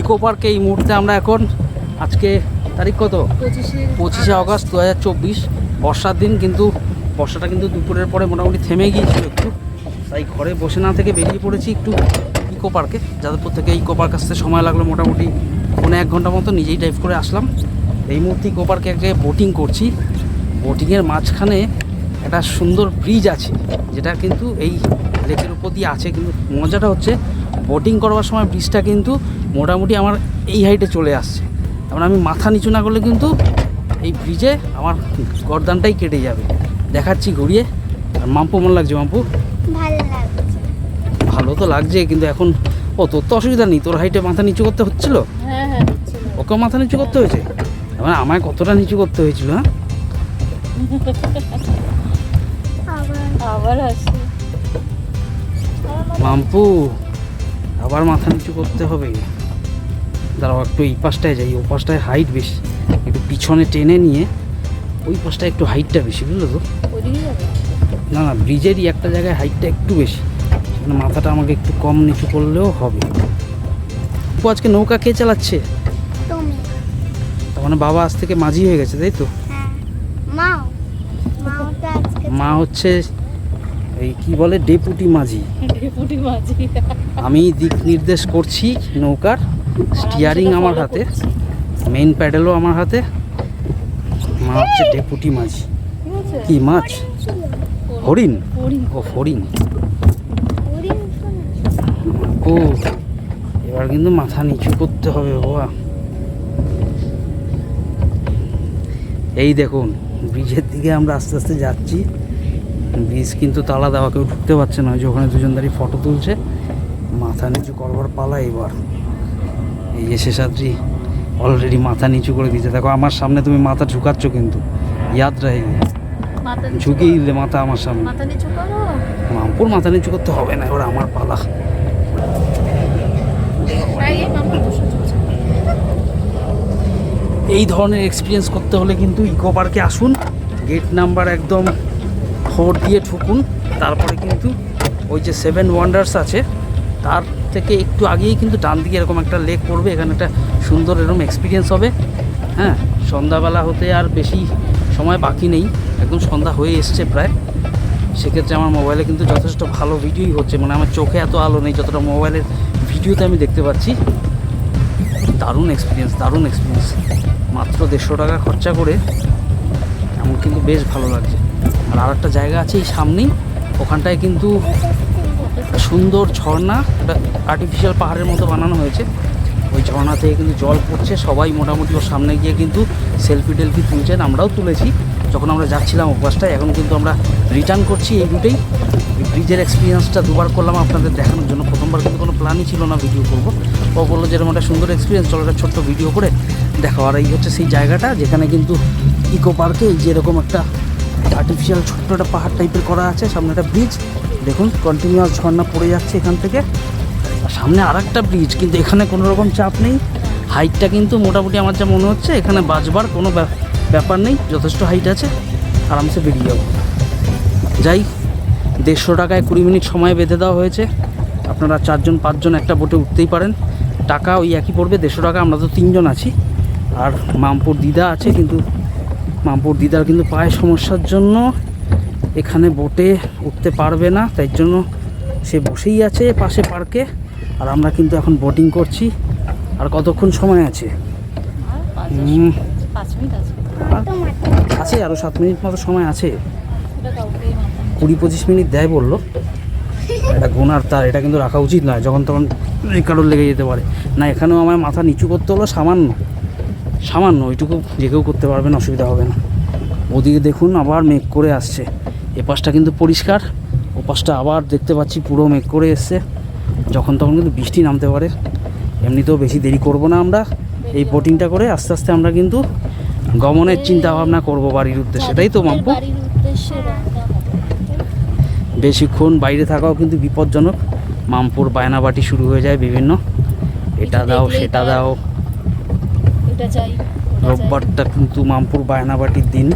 Eco পার্কে এই মুহূর্তে আমরা এখন আজকে তারিখ কত 25শে আগস্ট 2024 বর্ষার দিন, কিন্তু বর্ষাটা কিন্তু দুপুরের পরে মোটামুটি থেমে গিয়েছিল একটু, তাই ঘরে বসে না থেকে বেরিয়ে পড়েছি একটু ইকো পার্কে। যাদবপুর থেকে ইকো পার্ক আসতে সময় লাগলো মোটামুটি 1 ঘন্টা মতো, নিজেই ড্রাইভ করে আসলাম। এই মুহূর্তে ইকো পার্কে এক জায়গায় বোটিং করছি। বোটিংয়ের মাঝখানে একটা সুন্দর ব্রিজ আছে, যেটা কিন্তু এই লেকের উপর দিয়ে আছে। কিন্তু মজাটা হচ্ছে বোটিং করবার সময় ব্রিজটা কিন্তু মোটামুটি আমার এই হাইটে চলে আসছে। তারপরে আমি মাথা নিচু না করলে কিন্তু এই ব্রিজে আমার গর্দানটাই কেটে যাবে। দেখাচ্ছি ঘুরিয়ে। আর মাম্পু মন লাগছে? মাম্পু ভালো তো লাগছে, কিন্তু এখন তোর তো অসুবিধা নেই, তোর হাইটে মাথা নিচু করতে হচ্ছিল। ওকেও মাথা নিচু করতে হয়েছে, মানে আমায় কতটা নিচু করতে হয়েছিল? হ্যাঁ, মাম্পু আবার মাথা নিচু করতে হবে। দাঁড়াও একটু এই পাশটায় যাই, ও পাশটায় হাইট বেশি, একটু পিছনে টেনে নিয়ে ওই পাশটায় একটু হাইটটা বেশি, বুঝলো তো? না না, ব্রিজেরই একটা জায়গায় হাইটটা একটু বেশি, সেখানে মাথাটা আমাকে একটু কম নিচু করলেও হবে। ও আজকে নৌকা কে চালাচ্ছে? তার মানে বাবা আজ থেকে মাঝি হয়ে গেছে, তাই তো? মা হচ্ছে এই কি বলে, ডেপুটি মাঝি। আমি দিক নির্দেশ করছি নৌকার, স্টিয়ারিং আমার হাতে, মেইন প্যাডেলও আমার হাতে। মা হচ্ছে ডেপুটি মাঝি। কি মাছ? হরিণ? ও হরিণ। ও এবার কিন্তু মাথা নিচু করতে হবে বাবা। এই দেখুন ব্রিজের দিকে আমরা আস্তে আস্তে যাচ্ছি। ব্রিজ কিন্তু তালা দেওয়া, কেউ ঢুকতে পারছে না। ওই যে ওখানে দুজন দাঁড়িয়ে ফটো তুলছে। মাথা নিচু করবার পালা এবার। এই যে শেষাদ্রি অলরেডি মাথা নিচু করে দিয়েছে। দেখো আমার সামনে তুমি মাথা ঝুঁকাচ্ছ, কিন্তু ইয়াদ রাখে ঝুঁকিয়ে দিলে মাথা আমার সামনে। মাম্পুর মাথা নিচু করতে হবে না, এবার আমার পালা। এই ধরনের এক্সপিরিয়েন্স করতে হলে কিন্তু ইকো পার্কে আসুন। গেট নাম্বার একদম 4 দিয়ে ঠুকুন, তারপরে কিন্তু ওই যে 7 ওয়ান্ডার্স আছে তার থেকে একটু আগেই কিন্তু ডান দিকে এরকম একটা লেক পড়বে। এখানে একটা সুন্দর এরকম এক্সপিরিয়েন্স হবে। হ্যাঁ, সন্ধ্যাবেলা হতে আর বেশি সময় বাকি নেই, একদম সন্ধ্যা হয়ে এসছে প্রায়। সেক্ষেত্রে আমার মোবাইলে কিন্তু যথেষ্ট ভালো ভিডিওই হচ্ছে, মানে আমার চোখে এত আলো নেই যতটা মোবাইলের ভিডিওতে আমি দেখতে পাচ্ছি। দারুণ এক্সপিরিয়েন্স, দারুণ এক্সপিরিয়েন্স। মাত্র 150 টাকা খরচা করে আমার কিন্তু বেশ ভালো লাগছে। আর আরেকটা জায়গা আছে এই সামনেই, ওখানটায় কিন্তু সুন্দর ঝর্ণা, একটা আর্টিফিশিয়াল পাহাড়ের মতো বানানো হয়েছে। ওই ঝর্ণা থেকে কিন্তু জল পড়ছে, সবাই মোটামুটি ওর সামনে গিয়ে কিন্তু সেলফি টেলফি তুলছেন, আমরাও তুলেছি যখন আমরা যাচ্ছিলাম অভ্যাসটায়। এখন কিন্তু আমরা রিটার্ন করছি এই রুটেই। ব্রিজের এক্সপিরিয়েন্সটা দুবার করলাম আপনাদের দেখানোর জন্য। প্রথমবার কিন্তু কোনো প্ল্যানই ছিল না ভিডিও করবো। ও বললো যেরকম একটা সুন্দর এক্সপিরিয়েন্স, চলো একটা ছোট্ট ভিডিও করে দেখো। আর এই হচ্ছে সেই জায়গাটা যেখানে কিন্তু ইকো পার্কে এই যেরকম একটা আর্টিফিশিয়াল ছোট্ট একটা পাহাড় টাইপের করা আছে, সামনে একটা ব্রিজ দেখুন, কন্টিনিউয়াস ঝর্ণা পড়ে যাচ্ছে এখান থেকে। আর সামনে আর একটা ব্রিজ, কিন্তু এখানে কোনো রকম চাপ নেই। হাইটটা কিন্তু মোটামুটি আমার যা মনে হচ্ছে এখানে বাজবার কোনো ব্যাপার নেই, যথেষ্ট হাইট আছে, আরামসে বেরিয়ে যাবো। যাই, 150 টাকায় 20 মিনিট সময় বেঁধে দেওয়া হয়েছে। আপনারা 4 জন 5 জন একটা বোটে উঠতেই পারেন, টাকা ওই একই পড়বে, 150 টাকা। আমরা তো 3 জন আছি, আর মামপুর দিদা আছে, কিন্তু মামপুর দিদার কিন্তু পায়ে সমস্যার জন্য এখানে বোটে উঠতে পারবে না, তাই জন্য সে বসেই আছে পাশে পার্কে। আর আমরা কিন্তু এখন বোটিং করছি। আর কতক্ষণ সময় আছে? আছে আরও 7 মিনিট মতো সময় আছে। 20-25 মিনিট দেয় বললো। এটা গোনার তার, এটা কিন্তু রাখা উচিত নয়, যখন তখন কারোর লেগে যেতে পারে। না, এখানেও আমার মাথা নিচু করতে হলো সামান্য ওইটুকু, যে কেউ করতে পারবেন, অসুবিধা হবে না। ওদিকে দেখুন আবার মেঘ করে আসছে। এ পাশটা কিন্তু পরিষ্কার, ও পাশটা আবার দেখতে পাচ্ছি পুরো মেঘ করে এসছে। যখন তখন কিন্তু বৃষ্টি নামতে পারে। এমনিতেও বেশি দেরি করব না আমরা, এই বোটিংটা করে আস্তে আস্তে আমরা কিন্তু গমনের চিন্তা ভাবনা করবো বাড়ির উদ্দেশ্যে, তাই তো মাম্পু? বেশিক্ষণ বাইরে থাকাও কিন্তু বিপজ্জনক। মামপুর বায়নাবাটি শুরু হয়ে যায় বিভিন্ন, এটা দাও সেটা দাও। রোববারটা কিন্তু মামপুর বায়নাবাটির দিন।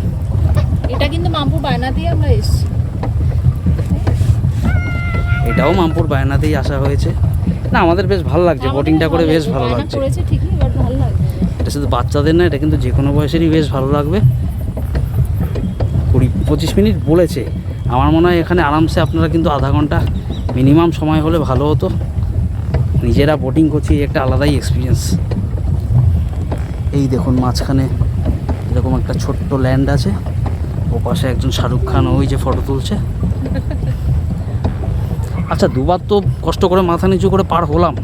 এটা কিন্তু মামপুর বায়না দিয়ে আমরা এসেছি। এটাও মামপুর বায়নাতেই আসা হয়েছে। না আমাদের বেশ ভালো লাগছে, আমাদের বোটিংটা করে বেশ ভালো বায়না লাগছে। করেছে ঠিকই, বাট ভালো লাগছে। এটা শুধু বাচ্চাদের না, এটা কিন্তু যে কোনো বয়সেরই বেশ ভালো লাগবে। 20-25 মিনিট বলেছে, আমার মনে হয় এখানে আরামসে আপনারা কিন্তু আধা ঘন্টা মিনিমাম সময় হলে ভালো হতো। নিজেরা বোটিং করছি, একটা আলাদাই এক্সপিরিয়েন্স। এই দেখুন মাঝখানে এরকম একটা ছোট্ট ল্যান্ড আছে, ও পাশে একজন শাহরুখ খান ওই যে ফটো তুলছে। আচ্ছা, দুবার তো কষ্ট করে মাথা নিচু করে পার হলাম,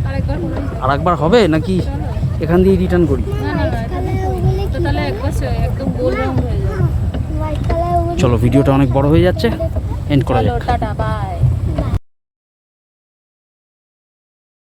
আরেকবার বলি। আর একবার হবে নাকি চলো। এখান দিয়ে রিটার্ন করি? না না না, তো তাহলে একবার একদম গোল রাউন্ড হয়ে যাবে। চলো, ভিডিওটা অনেক বড় হয়ে যাচ্ছে, এন্ড করা চলো যাক। Tata bye.